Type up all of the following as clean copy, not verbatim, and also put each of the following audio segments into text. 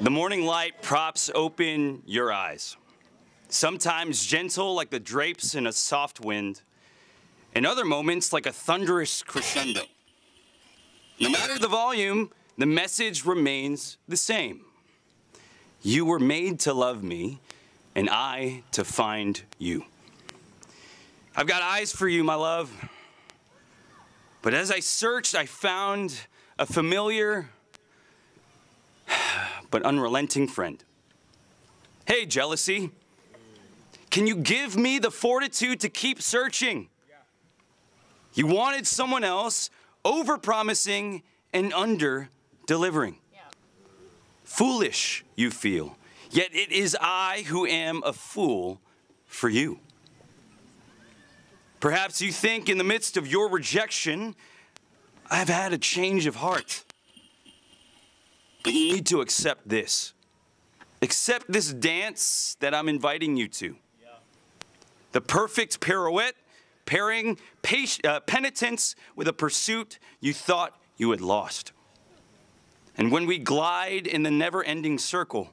The morning light props open your eyes, sometimes gentle like the drapes in a soft wind, in other moments like a thunderous crescendo. No matter the volume, the message remains the same. You were made to love me, and I to find you. I've got eyes for you, my love. But as I searched, I found a familiar but unrelenting friend. Hey, jealousy, can you give me the fortitude to keep searching? You wanted someone else, over-promising and under-delivering. Foolish, you feel, yet it is I who am a fool for you. Perhaps you think in the midst of your rejection, I've had a change of heart. But you need to accept this. Accept this dance that I'm inviting you to. The perfect pirouette, pairing penitence with a pursuit you thought you had lost. And when we glide in the never-ending circle,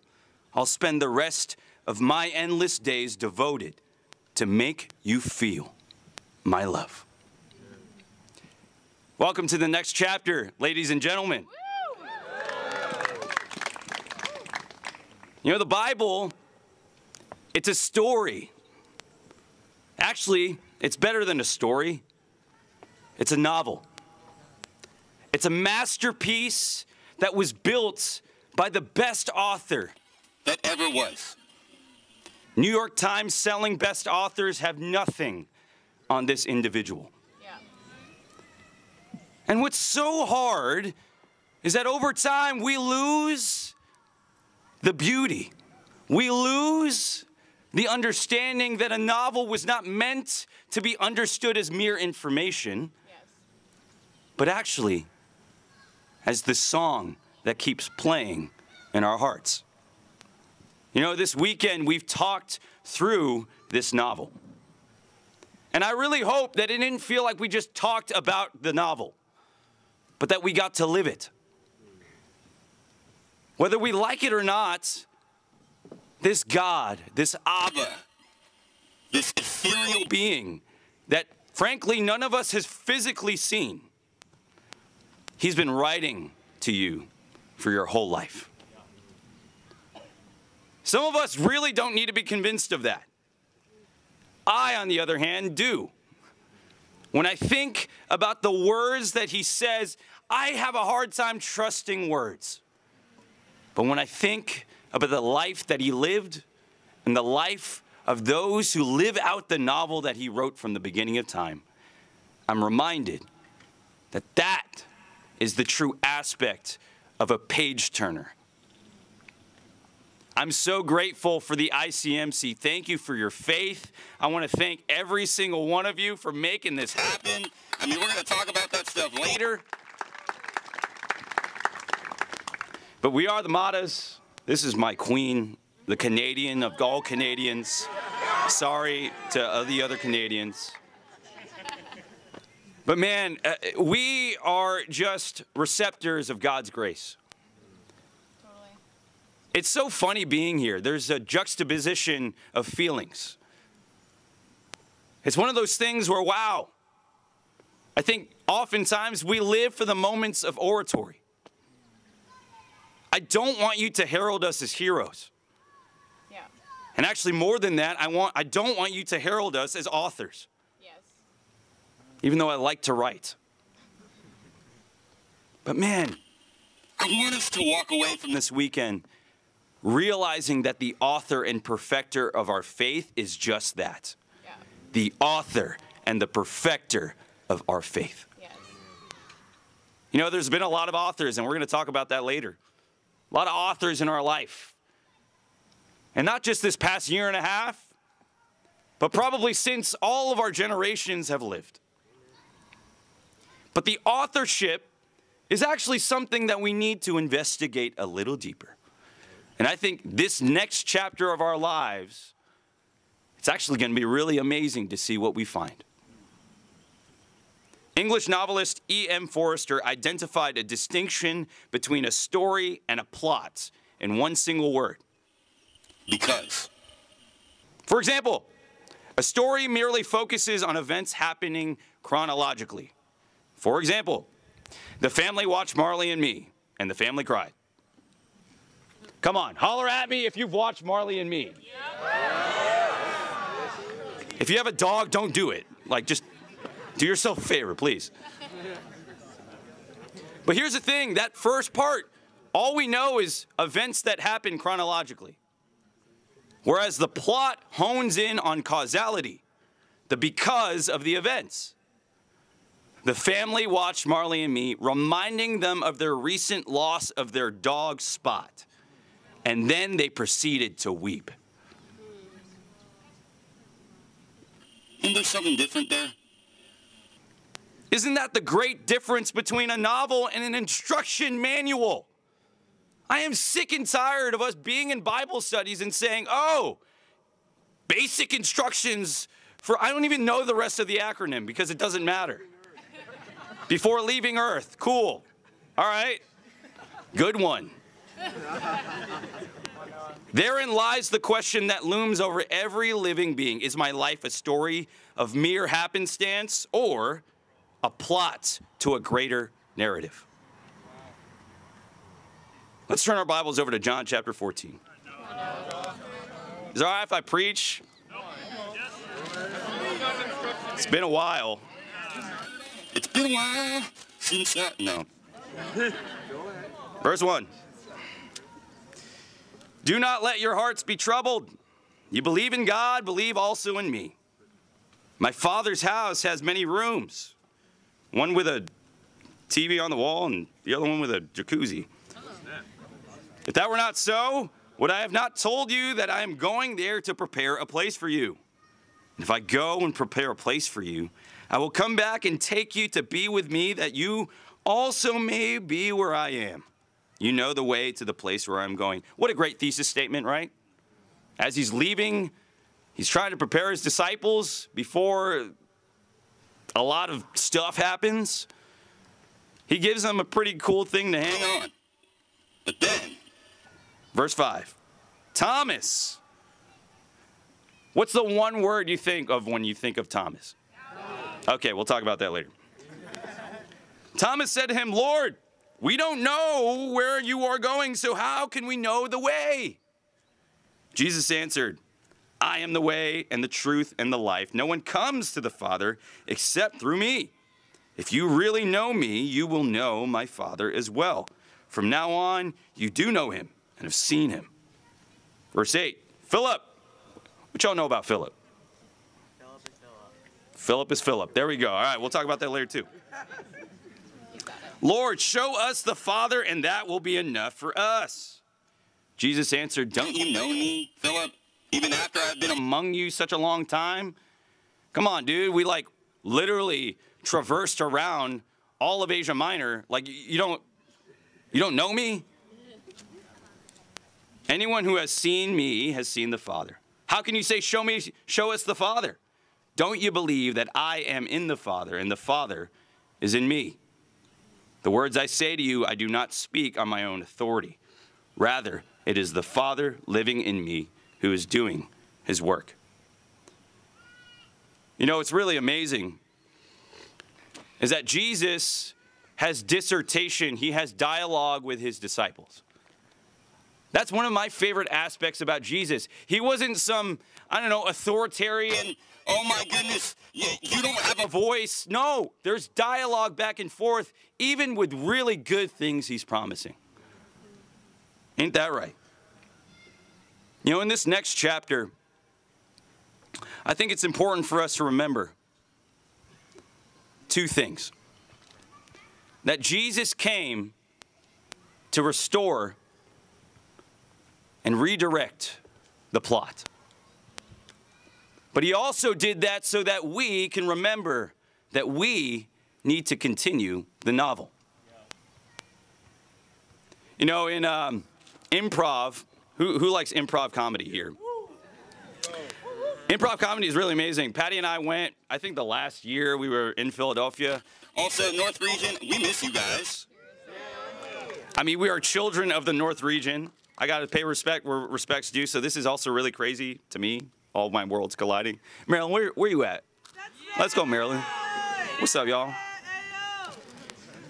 I'll spend the rest of my endless days devoted to make you feel my love. Welcome to the next chapter, ladies and gentlemen. You know, the Bible, it's a story. Actually, it's better than a story. It's a novel. It's a masterpiece that was built by the best author that ever was. New York Times selling best authors have nothing on this individual. And what's so hard is that over time we lose the beauty. We lose the understanding that a novel was not meant to be understood as mere information, but actually as the song that keeps playing in our hearts. You know, this weekend we've talked through this novel. And I really hope that it didn't feel like we just talked about the novel, but that we got to live it. Whether we like it or not, this God, this Abba, this ethereal being that frankly none of us has physically seen, he's been writing to you for your whole life. Some of us really don't need to be convinced of that. I, on the other hand, do. When I think about the words that he says, I have a hard time trusting words. But when I think about the life that he lived and the life of those who live out the novel that he wrote from the beginning of time, I'm reminded that that is the true aspect of a page turner. I'm so grateful for the ICMC. Thank you for your faith. I want to thank every single one of you for making this happen. I mean, we're going to talk about that stuff later. But we are the Matas. This is my queen, the Canadian of all Canadians. Sorry to the other Canadians. But man, we are just receptors of God's grace. Totally. It's so funny being here. There's a juxtaposition of feelings. It's one of those things where, wow, I think oftentimes we live for the moments of oratory. I don't want you to herald us as heroes. Yeah. And actually more than that, I don't want you to herald us as authors. Yes. Even though I like to write. But man, I want us to walk away from this weekend realizing that the author and perfecter of our faith is just that. Yeah. The author and the perfecter of our faith. Yes. You know, there's been a lot of authors, and we're going to talk about that later. A lot of authors in our life. And not just this past year and a half, but probably since all of our generations have lived. But the authorship is actually something that we need to investigate a little deeper. And I think this next chapter of our lives, it's actually going to be really amazing to see what we find. English novelist E.M. Forster identified a distinction between a story and a plot in one single word: because. For example, a story merely focuses on events happening chronologically. For example, the family watched Marley and Me, and the family cried. Come on, holler at me if you've watched Marley and Me. If you have a dog, don't do it. Like, just do yourself a favor, please. But here's the thing, that first part, all we know is events that happen chronologically. Whereas the plot hones in on causality, the because of the events. The family watched Marley and Me, reminding them of their recent loss of their dog Spot. And then they proceeded to weep. Isn't there something different there? Isn't that the great difference between a novel and an instruction manual? I am sick and tired of us being in Bible studies and saying, oh, basic instructions for, I don't even know the rest of the acronym because it doesn't matter. Before leaving Earth, cool. All right, good one. Therein lies the question that looms over every living being. Is my life a story of mere happenstance or a plot to a greater narrative? Let's turn our Bibles over to John chapter 14. Is it all right if I preach? It's been a while. It's been a while since I... No. Verse 1. Do not let your hearts be troubled. You believe in God, believe also in me. My Father's house has many rooms. One with a TV on the wall and the other one with a jacuzzi. If that were not so, would I have not told you that I am going there to prepare a place for you? And if I go and prepare a place for you, I will come back and take you to be with me, that you also may be where I am. You know the way to the place where I'm going. What a great thesis statement, right? As he's leaving, he's trying to prepare his disciples before a lot of stuff happens. He gives them a pretty cool thing to hang on. But then, verse 5, Thomas. What's the one word you think of when you think of Thomas? Okay, we'll talk about that later. Thomas said to him, Lord, we don't know where you are going, so how can we know the way? Jesus answered, I am the way and the truth and the life. No one comes to the Father except through me. If you really know me, you will know my Father as well. From now on, you do know him and have seen him. Verse 8, Philip. What y'all know about Philip? Philip is Philip. There we go. All right, we'll talk about that later too. Lord, show us the Father, and that will be enough for us. Jesus answered, don't you know me, Philip, even after I've been among you such a long time? Come on, dude. We like literally traversed around all of Asia Minor. Like, you don't know me? Anyone who has seen me has seen the Father. How can you say, show us the Father? Don't you believe that I am in the Father, and the Father is in me? The words I say to you, I do not speak on my own authority. Rather, it is the Father living in me who is doing his work. You know, what's really amazing is that Jesus has dissertation. He has dialogue with his disciples. That's one of my favorite aspects about Jesus. He wasn't some, I don't know, authoritarian, oh my goodness, you don't have a voice. No, there's dialogue back and forth, even with really good things he's promising. Ain't that right? You know, in this next chapter, I think it's important for us to remember two things. That Jesus came to restore and redirect the plot. But he also did that so that we can remember that we need to continue the novel. You know, in improv, who likes improv comedy here? Improv comedy is really amazing. Patty and I went, I think the last year we were in Philadelphia. Also, North Region, we miss you guys. I mean, we are children of the North Region. I got to pay respect where respect's due, so this is also really crazy to me. All my worlds colliding. Marilyn, where you at? Let's go, Marilyn. What's up, y'all?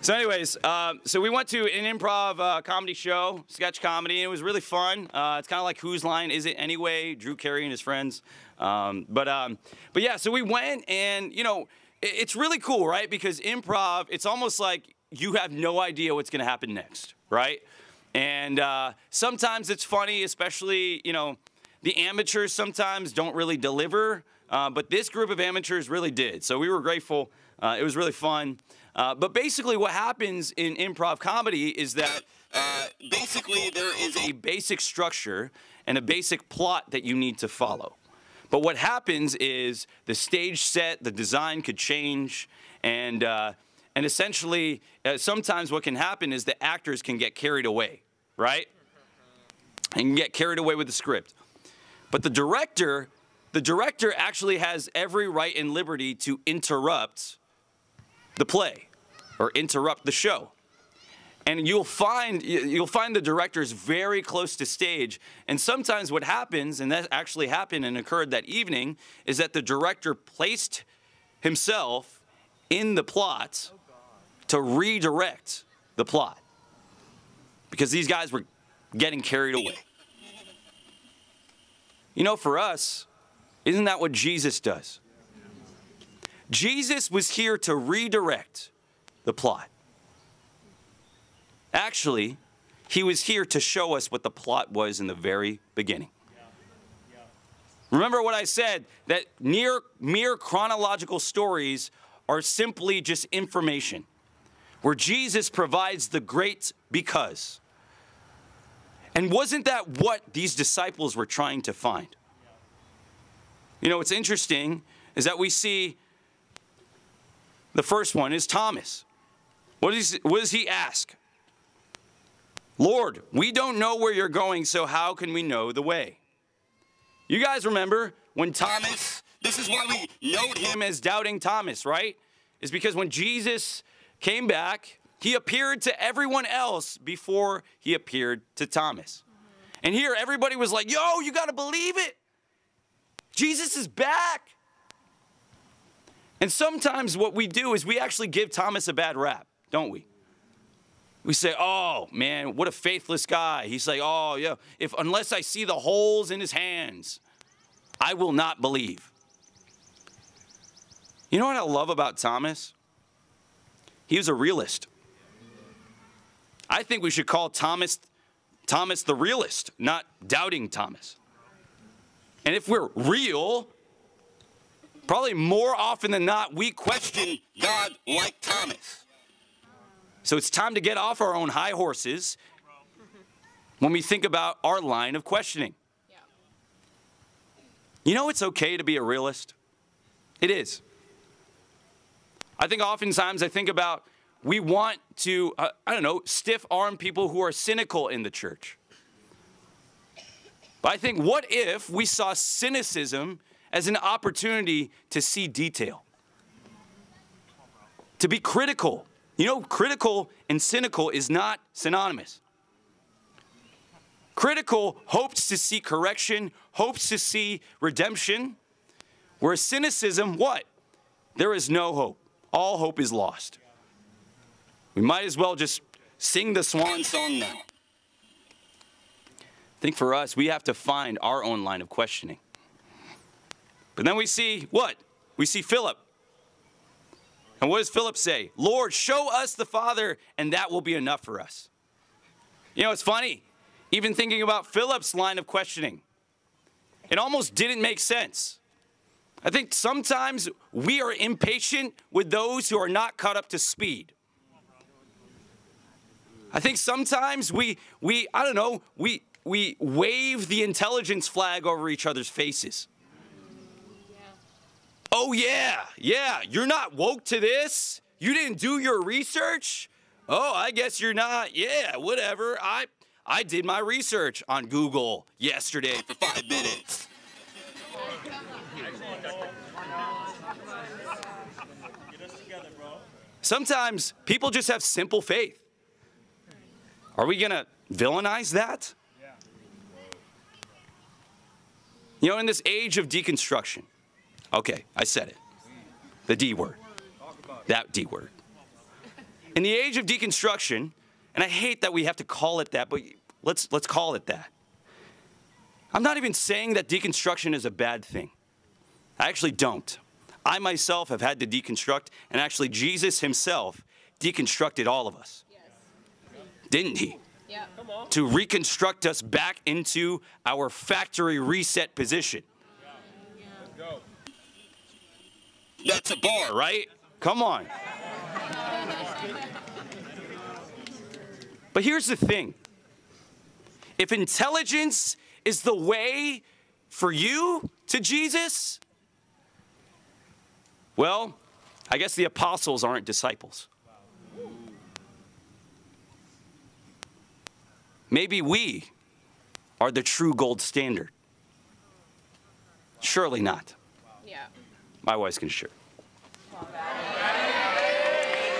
So anyways, so we went to an improv comedy show, sketch comedy, and it was really fun. It's kind of like Whose Line Is It Anyway? Drew Carey and his friends. But yeah, so we went, and you know, it's really cool, right? Because improv, it's almost like you have no idea what's going to happen next, right? And sometimes it's funny, especially, you know, the amateurs sometimes don't really deliver, but this group of amateurs really did. So we were grateful. It was really fun. But basically what happens in improv comedy is that basically there is a basic structure and a basic plot that you need to follow. But what happens is the stage set, the design could change, and essentially sometimes what can happen is the actors can get carried away, right? And get carried away with the script. But the director actually has every right and liberty to interrupt the play or interrupt the show. And you'll find the directors very close to stage. And sometimes what happens, and that actually happened and occurred that evening, is that the director placed himself in the plot to redirect the plot. Because these guys were getting carried away. You know, for us, isn't that what Jesus does? Jesus was here to redirect the plot. Actually, he was here to show us what the plot was in the very beginning. Remember what I said, that mere chronological stories are simply just information, where Jesus provides the great because. And wasn't that what these disciples were trying to find? You know, what's interesting is that we see the first one is Thomas. What does he ask? Lord, we don't know where you're going, so how can we know the way? You guys remember when Thomas, this is why we note him as doubting Thomas, right? Is because when Jesus came back, he appeared to everyone else before he appeared to Thomas. And here everybody was like, yo, you got to believe it. Jesus is back. And sometimes what we do is we actually give Thomas a bad rap, don't we? We say, oh, man, what a faithless guy. He's like, oh, yeah, unless I see the holes in his hands, I will not believe. You know what I love about Thomas? He was a realist. I think we should call Thomas the realist, not doubting Thomas. And if we're real, probably more often than not, we question God like Thomas. So it's time to get off our own high horses when we think about our line of questioning. Yeah. You know it's okay to be a realist? It is. I think oftentimes about we want to, stiff-arm people who are cynical in the church. But I think, what if we saw cynicism as an opportunity to see detail? To be critical. You know, critical and cynical is not synonymous. Critical hopes to see correction, hopes to see redemption, whereas cynicism, what? There is no hope. All hope is lost. We might as well just sing the swan song now. I think for us, we have to find our own line of questioning. But then we see what? We see Philip. And what does Philip say? Lord, show us the Father, and that will be enough for us. You know, it's funny. Even thinking about Philip's line of questioning, it almost didn't make sense. I think sometimes we are impatient with those who are not caught up to speed. I think sometimes we wave the intelligence flag over each other's faces. Oh, yeah, you're not woke to this? You didn't do your research? Oh, I guess you're not. Yeah, whatever. I did my research on Google yesterday for 5 minutes. Sometimes people just have simple faith. Are we going to villainize that? You know, in this age of deconstruction, okay, I said it, the D word, that D word. In the age of deconstruction, and I hate that we have to call it that, but let's call it that. I'm not even saying that deconstruction is a bad thing. I actually don't. I myself have had to deconstruct, and actually Jesus himself deconstructed all of us. Yes. Didn't he? Yeah. To reconstruct us back into our factory reset position. Yeah. Let's go. That's a bar, right? Come on. But here's the thing. If intelligence is the way for you to Jesus, well, I guess the apostles aren't disciples. Maybe we are the true gold standard. Surely not. Yeah. My wife's gonna share.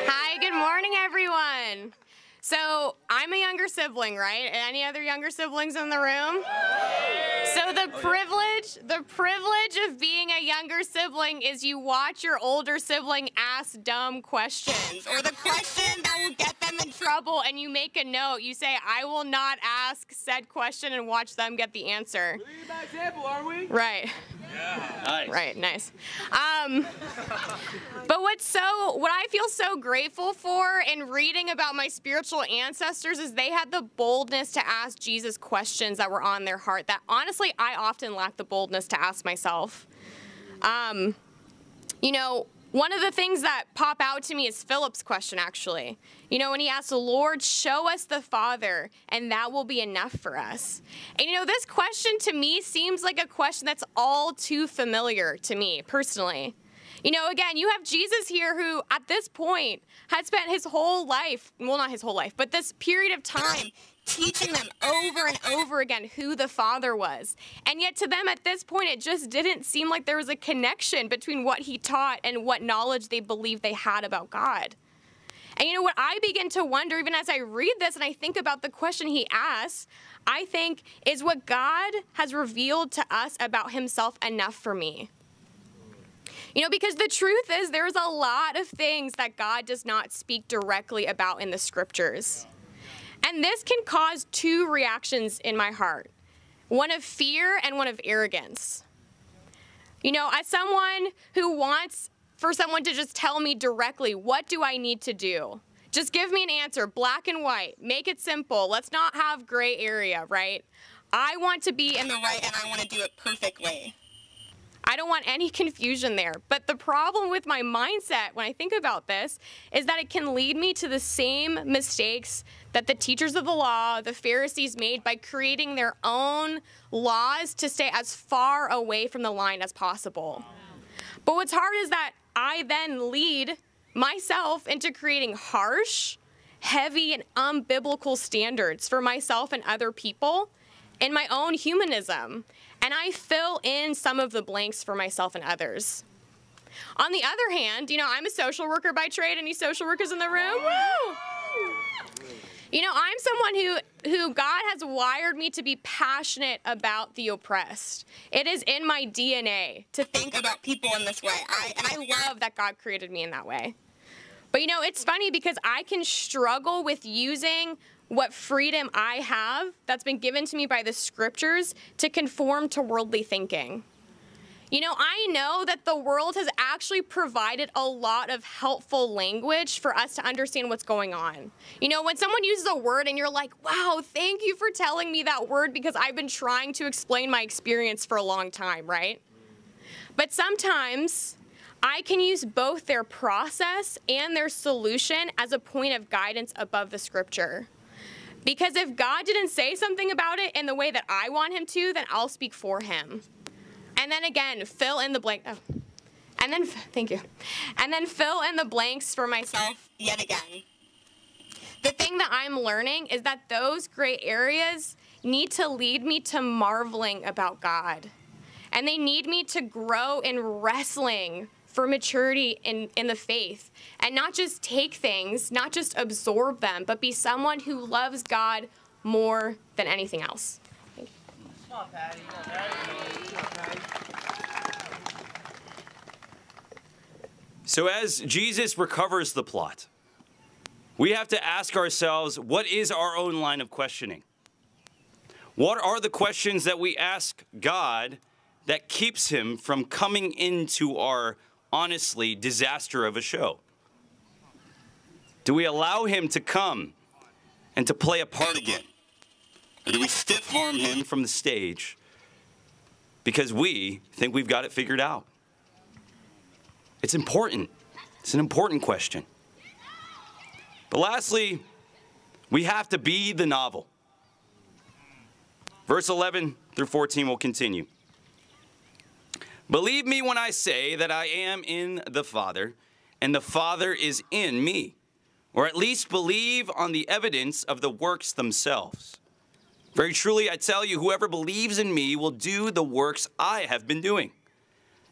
Hi, good morning, everyone. So I'm a younger sibling, right? Any other younger siblings in the room? So the privilege of being a younger sibling is you watch your older sibling ask dumb questions or the question that will get them in trouble, and you make a note. You say, I will not ask said question, and watch them get the answer. We're leading by example, aren't we? Right. Yeah. Nice. Right, nice. But what I feel so grateful for in reading about my spiritual ancestors is they had the boldness to ask Jesus questions that were on their heart that honestly I often lack the boldness to ask myself. You know, one of the things that pop out to me is Philip's question, actually. You know, when he asked the Lord, show us the Father, and that will be enough for us. And you know, this question to me seems like a question that's all too familiar to me, personally. You know, again, you have Jesus here who, at this point, had spent his whole life, well, not his whole life, but this period of time teaching them over and over again who the Father was. And yet to them at this point, it just didn't seem like there was a connection between what he taught and what knowledge they believed they had about God. And you know what I begin to wonder, even as I read this and I think about the question he asks, I think, is what God has revealed to us about himself enough for me? You know, because the truth is there's a lot of things that God does not speak directly about in the scriptures. And this can cause two reactions in my heart, one of fear and one of arrogance. You know, as someone who wants for someone to just tell me directly, what do I need to do? Just give me an answer, black and white, make it simple. Let's not have gray area, right? I want to be in the right and I want to do it perfectly. I don't want any confusion there. But the problem with my mindset when I think about this is that it can lead me to the same mistakes that the teachers of the law, the Pharisees, made by creating their own laws to stay as far away from the line as possible. But what's hard is that I then lead myself into creating harsh, heavy, and unbiblical standards for myself and other people in my own humanism. And I fill in some of the blanks for myself and others. On the other hand, you know, I'm a social worker by trade. Any social workers in the room? Woo! You know, I'm someone who God has wired me to be passionate about the oppressed. It is in my DNA to think about people in this way. And I love that God created me in that way. But you know, it's funny because I can struggle with using what freedom I have that's been given to me by the scriptures to conform to worldly thinking. You know, I know that the world has actually provided a lot of helpful language for us to understand what's going on. You know, when someone uses a word and you're like, wow, thank you for telling me that word because I've been trying to explain my experience for a long time, right? But sometimes I can use both their process and their solution as a point of guidance above the scripture. Because if God didn't say something about it in the way that I want him to, then I'll speak for him. And then again, fill in the blank. Oh. And then, thank you. And then fill in the blanks for myself yet again. The thing that I'm learning is that those gray areas need to lead me to marveling about God. And they need me to grow in wrestling for maturity in the faith. And not just take things, not just absorb them, but be someone who loves God more than anything else. Thank you. Come on, Patty. Come on, Patty. So as Jesus recovers the plot, we have to ask ourselves, what is our own line of questioning? What are the questions that we ask God that keeps him from coming into our, honestly, disaster of a show? Do we allow him to come and to play a part again? Or do we stiff-arm him from the stage because we think we've got it figured out? It's important. It's an important question. But lastly, we have to be the novel. Verse 11 through 14 will continue. Believe me when I say that I am in the Father, and the Father is in me. Or at least believe on the evidence of the works themselves. Very truly, I tell you, whoever believes in me will do the works I have been doing.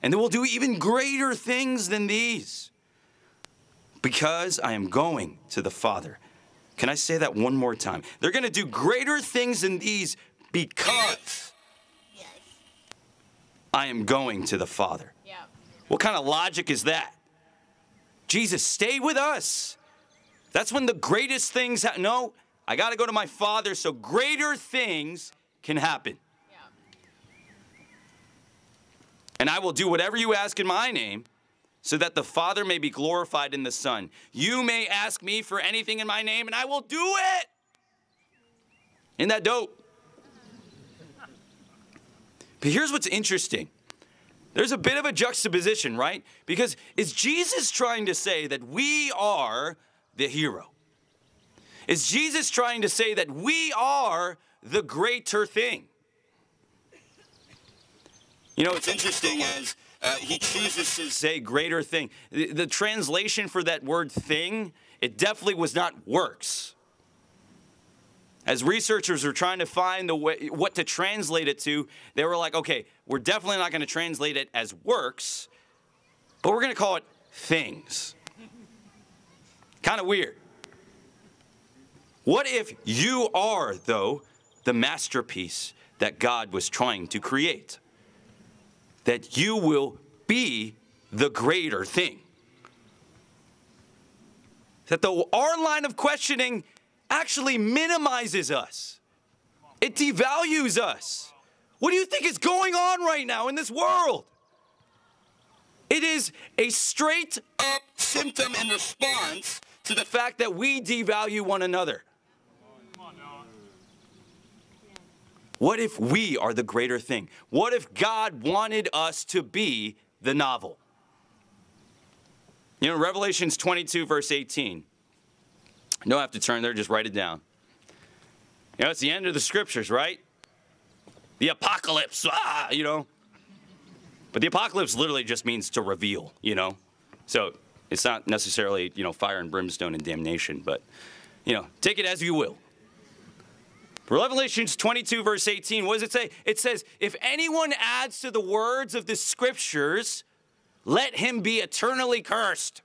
And they will do even greater things than these. Because I am going to the Father. Can I say that one more time? They're going to do greater things than these because I am going to the Father. Yeah. What kind of logic is that? Jesus, stay with us. That's when the greatest things happen. No, I got to go to my Father so greater things can happen. Yeah. And I will do whatever you ask in my name so that the Father may be glorified in the Son. You may ask me for anything in my name and I will do it. Isn't that dope? But here's what's interesting. There's a bit of a juxtaposition, right? Because is Jesus trying to say that we are the hero? Is Jesus trying to say that we are the greater thing? You know, it's interesting as he chooses to say greater thing. The translation for that word thing, it definitely was not works. As researchers were trying to find the way, what to translate it to, they were like, okay, we're definitely not going to translate it as works, but we're going to call it things. Kind of weird. What if you are, though, the masterpiece that God was trying to create? That you will be the greater thing. That our line of questioning actually minimizes us. It devalues us. What do you think is going on right now in this world? It is a straight up symptom and response to the fact that we devalue one another. What if we are the greater thing? What if God wanted us to be the novel? You know, Revelations 22, verse 18. You don't have to turn there, just write it down. You know, it's the end of the scriptures, right? The apocalypse, you know. But the apocalypse literally just means to reveal, you know. So it's not necessarily, you know, fire and brimstone and damnation, but, you know, take it as you will. Revelations 22, verse 18, what does it say? It says, if anyone adds to the words of the scriptures, let him be eternally cursed.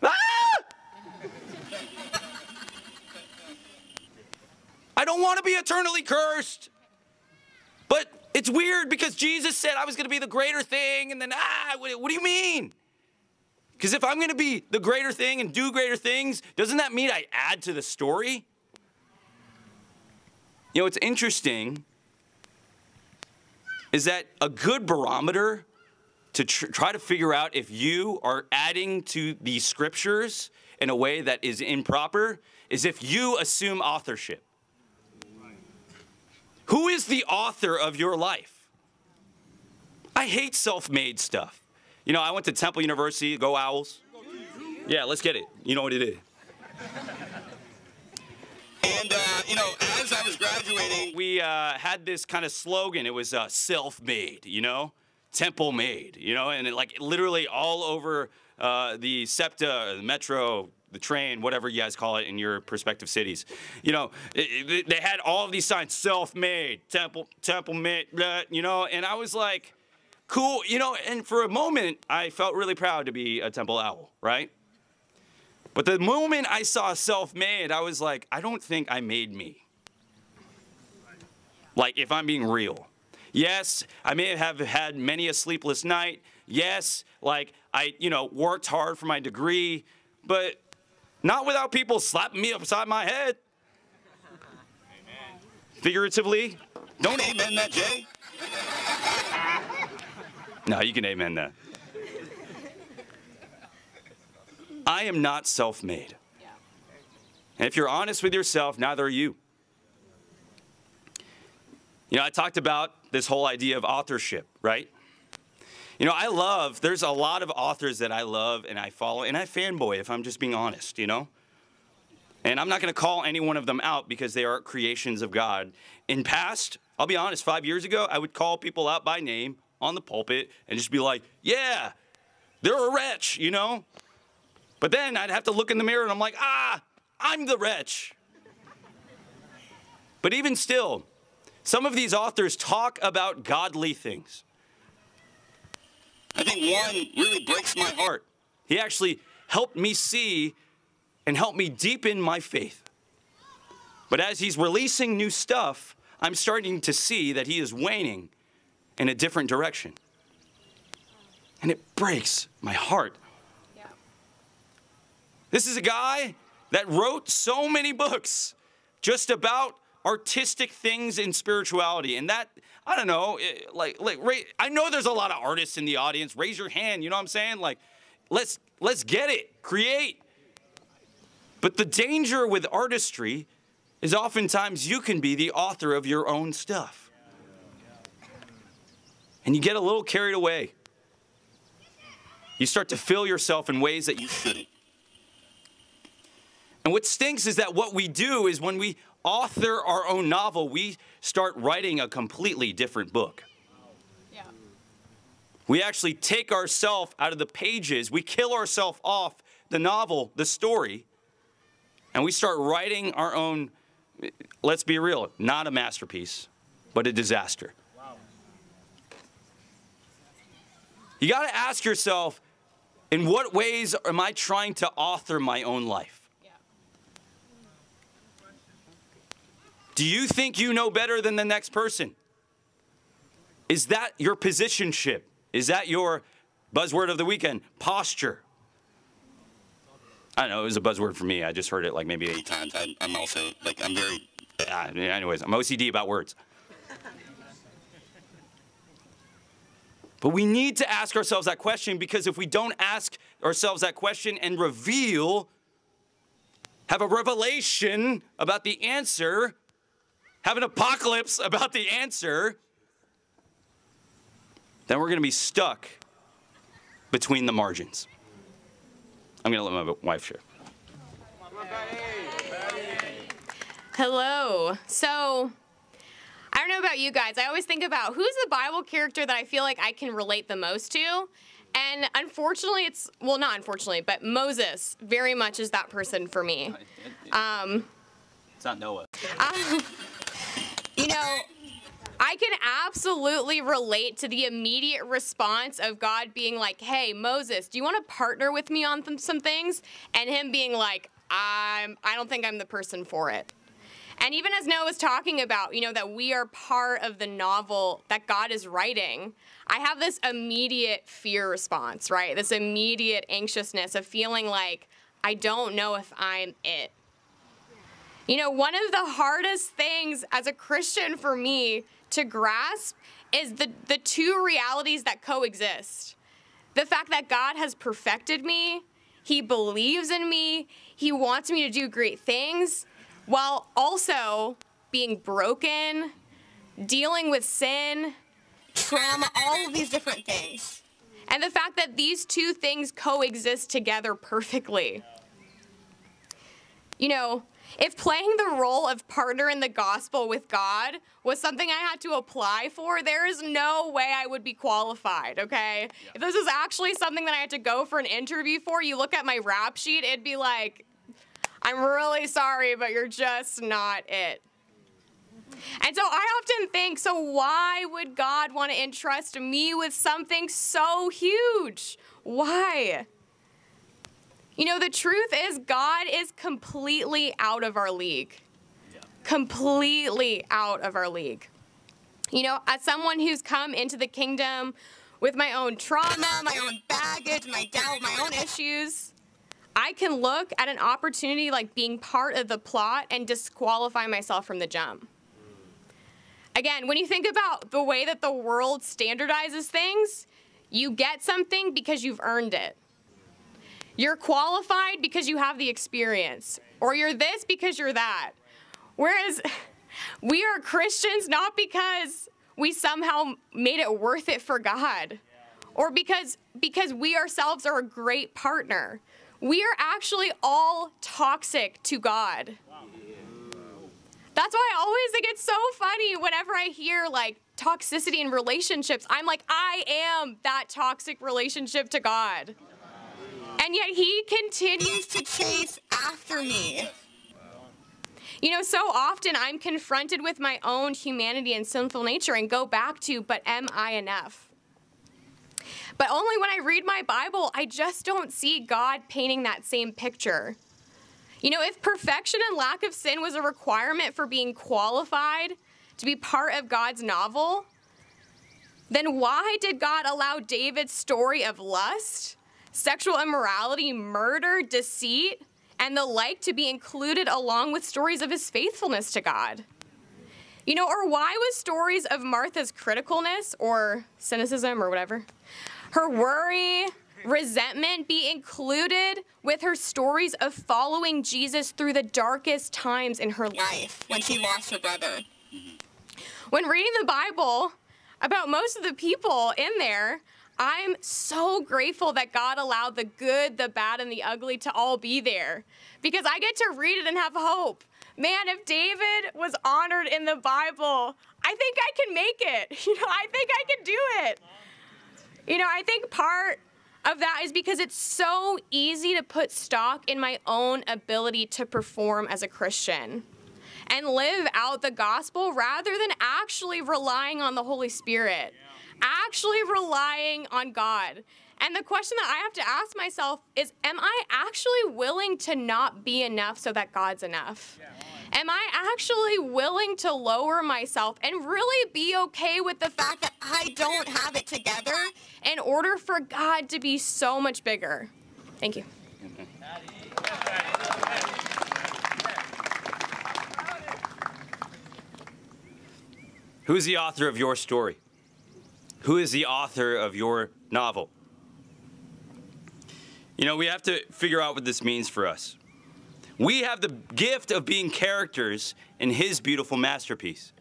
Ah! I don't want to be eternally cursed. But it's weird because Jesus said I was going to be the greater thing, and then, what do you mean? Because if I'm going to be the greater thing and do greater things, doesn't that mean I add to the story? You know, what's interesting is that a good barometer to try to figure out if you are adding to the scriptures in a way that is improper is if you assume authorship. Who is the author of your life? I hate self-made stuff. You know, I went to Temple University, go Owls. Yeah, let's get it. You know what it is. And, you know, as I was graduating, We had this kind of slogan. It was self-made, you know, temple-made, you know, and it, like literally all over the SEPTA, the Metro, the train, whatever you guys call it in your respective cities. You know, they had all of these signs, self-made, temple made, you know, and I was like, cool, you know, and for a moment, I felt really proud to be a temple owl, right? But the moment I saw self-made, I was like, I don't think I made me. Like, if I'm being real. Yes, I may have had many a sleepless night. Yes, like, I, you know, worked hard for my degree, but not without people slapping me upside my head. Amen. Figuratively. Don't amen that, Jay. No, you can amen that. I am not self-made. And if you're honest with yourself, neither are you. You know, I talked about this whole idea of authorship, right? You know, there's a lot of authors that I love and I follow, and I fanboy if I'm just being honest, you know? And I'm not going to call any one of them out because they are creations of God. In past, I'll be honest, 5 years ago, I would call people out by name on the pulpit and just be like, yeah, they're a wretch, you know? But then I'd have to look in the mirror and I'm like, I'm the wretch. But even still, some of these authors talk about godly things. I think one really breaks my heart. He actually helped me see and helped me deepen my faith. But as he's releasing new stuff, I'm starting to see that he is waning in a different direction. And it breaks my heart. Yeah. This is a guy that wrote so many books just about artistic things in spirituality. And that, I don't know, I know there's a lot of artists in the audience. Raise your hand, you know what I'm saying? Like, let's get it, create. But the danger with artistry is oftentimes you can be the author of your own stuff. And you get a little carried away. You start to fill yourself in ways that you shouldn't. And what stinks is that what we do is when we author our own novel, we start writing a completely different book. Yeah. We actually take ourselves out of the pages. We kill ourselves off the novel, the story, and we start writing our own, let's be real, not a masterpiece, but a disaster. Wow. You got to ask yourself, in what ways am I trying to author my own life? Do you think you know better than the next person? Is that your positionship? Is that your buzzword of the weekend? Posture. I don't know, it was a buzzword for me. I just heard it like maybe 8 times. I'm also, like, I'm very... Anyways, I'm OCD about words. But we need to ask ourselves that question, because if we don't ask ourselves that question and have a revelation about the answer, have an apocalypse about the answer, then we're going to be stuck between the margins. I'm going to let my wife share. Hello. So, I don't know about you guys. I always think about who's the Bible character that I feel like I can relate the most to. And unfortunately, not unfortunately, but Moses very much is that person for me. It's not Noah. You know, I can absolutely relate to the immediate response of God being like, hey, Moses, do you want to partner with me on some things? And him being like, I don't think I'm the person for it. And even as Noah was talking about, you know, that we are part of the novel that God is writing, I have this immediate fear response, right? This immediate anxiousness of feeling like, I don't know if I'm it. You know, one of the hardest things as a Christian for me to grasp is the two realities that coexist. The fact that God has perfected me, he believes in me, he wants me to do great things, while also being broken, dealing with sin, trauma, all of these different things. And the fact that these two things coexist together perfectly. You know, If playing the role of partner in the gospel with God was something I had to apply for, there is no way I would be qualified, okay? Yeah. If this is actually something that I had to go for an interview for, you look at my rap sheet, it'd be like, I'm really sorry, but you're just not it. And so I often think, so why would God want to entrust me with something so huge? Why? You know, the truth is God is completely out of our league. Yeah. Completely out of our league. You know, as someone who's come into the kingdom with my own trauma, my own baggage, my doubt, my own issues, I can look at an opportunity like being part of the plot and disqualify myself from the jump. Again, when you think about the way that the world standardizes things, you get something because you've earned it. You're qualified because you have the experience, or you're this because you're that. Whereas we are Christians not because we somehow made it worth it for God, or because we ourselves are a great partner. We are actually all toxic to God. That's why I always think it's so funny whenever I hear like toxicity in relationships. I'm like, I am that toxic relationship to God. And yet he continues to chase after me. You know, so often I'm confronted with my own humanity and sinful nature and go back to, but am I enough? But only when I read my Bible, I just don't see God painting that same picture. You know, if perfection and lack of sin was a requirement for being qualified to be part of God's novel, then why did God allow David's story of lust, sexual immorality, murder, deceit, and the like to be included along with stories of his faithfulness to God? You know, or why was stories of Martha's criticalness or cynicism or whatever, her worry, resentment be included with her stories of following Jesus through the darkest times in her life when she lost her brother? When reading the Bible about most of the people in there, I'm so grateful that God allowed the good, the bad, and the ugly to all be there, because I get to read it and have hope. Man, if David was honored in the Bible, I think I can make it. You know, I think I can do it. You know, I think part of that is because it's so easy to put stock in my own ability to perform as a Christian and live out the gospel rather than actually relying on the Holy Spirit, actually relying on God. And the question that I have to ask myself is, am I actually willing to not be enough so that God's enough? Am I actually willing to lower myself and really be okay with the fact that I don't have it together in order for God to be so much bigger? Thank you. Who's the author of your story? Who is the author of your novel? You know, we have to figure out what this means for us. We have the gift of being characters in his beautiful masterpiece.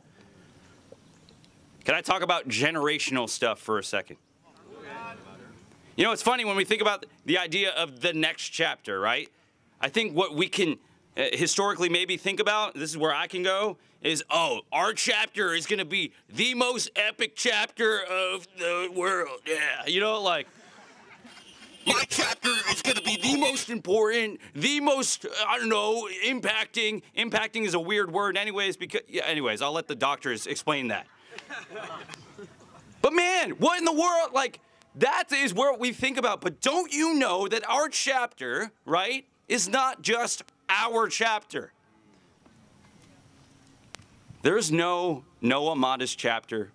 Can I talk about generational stuff for a second? You know, it's funny when we think about the idea of the next chapter, right? I think what we can historically maybe think about, this is where I can go, is, oh, our chapter is going to be the most epic chapter of the world. Yeah, you know, like, my chapter is going to be the most important, the most, I don't know, impacting. Impacting is a weird word anyways, because, yeah, anyways, I'll let the doctors explain that. But man, what in the world, like, that is what we think about. But don't you know that our chapter, right, is not just our chapter? There's no Noah Modest chapter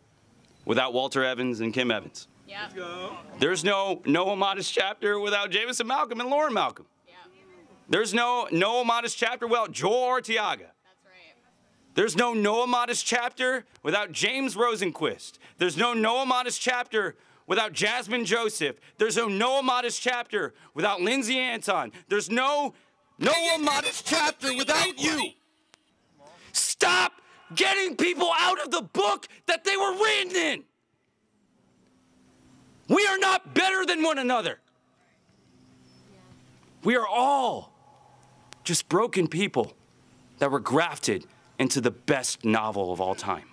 without Walter Evans and Kim Evans. Yeah. Let's go. There's no Noah Modest chapter without Jamison Malcolm and Lauren Malcolm. Yeah. There's no Noah Modest chapter without Joel Arteaga. That's right. There's no Noah Modest chapter without James Rosenquist. There's no Noah Modest chapter without Jasmine Joseph. There's no Noah Modest chapter without Lindsay Anton. There's no Noah Modest chapter without you. Stop getting people out of the book that they were written in. We are not better than one another. We are all just broken people that were grafted into the best novel of all time.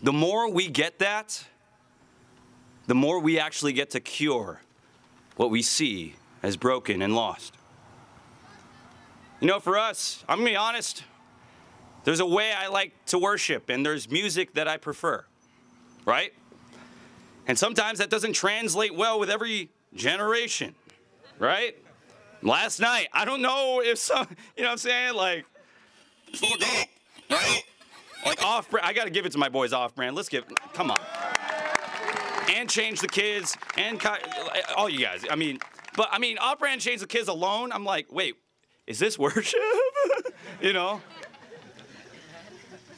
The more we get that, the more we actually get to cure what we see as broken and lost. You know, for us, I'm gonna be honest, there's a way I like to worship and there's music that I prefer, right? And sometimes that doesn't translate well with every generation, right? Last night, I don't know if some, you know what I'm saying? Like, right? Like off-brand, I got to give it to my boys off-brand. Let's give, come on. And Change the Kids, and all you guys. I mean, off-brand Change the Kids alone, I'm like, wait, is this worship? You know?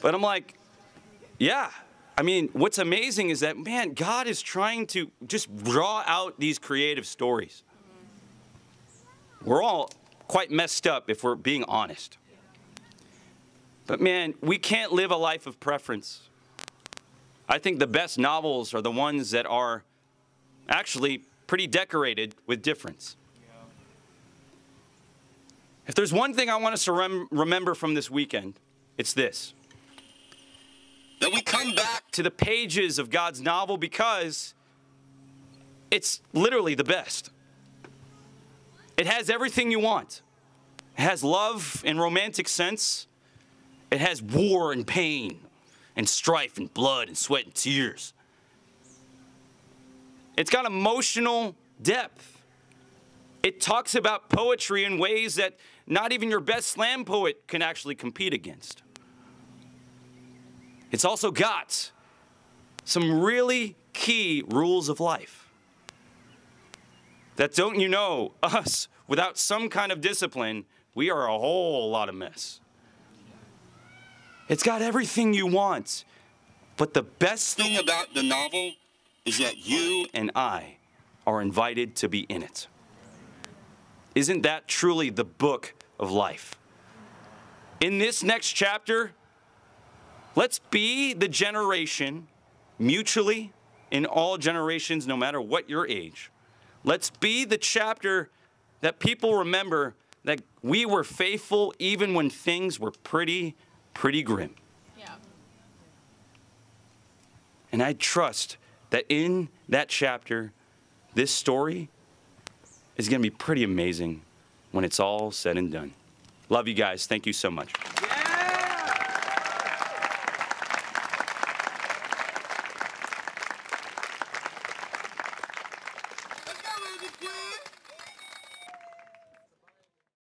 But I'm like, yeah. I mean, what's amazing is that, man, God is trying to just draw out these creative stories. We're all quite messed up if we're being honest. But man, we can't live a life of preference. I think the best novels are the ones that are actually pretty decorated with difference. If there's one thing I want us to remember from this weekend, it's this. That we come back to the pages of God's novel because it's literally the best. It has everything you want. It has love in romantic sense. It has war and pain and strife and blood and sweat and tears. It's got emotional depth. It talks about poetry in ways that not even your best slam poet can actually compete against. It's also got some really key rules of life that, don't you know, us, without some kind of discipline, we are a whole lot of mess. It's got everything you want, but the best thing about the novel is that you and I are invited to be in it. Isn't that truly the book of life? In this next chapter, let's be the generation, mutually, in all generations, no matter what your age. Let's be the chapter that people remember that we were faithful even when things were pretty grim. Yeah. And I trust that in that chapter, this story is going to be pretty amazing when it's all said and done. Love you guys. Thank you so much.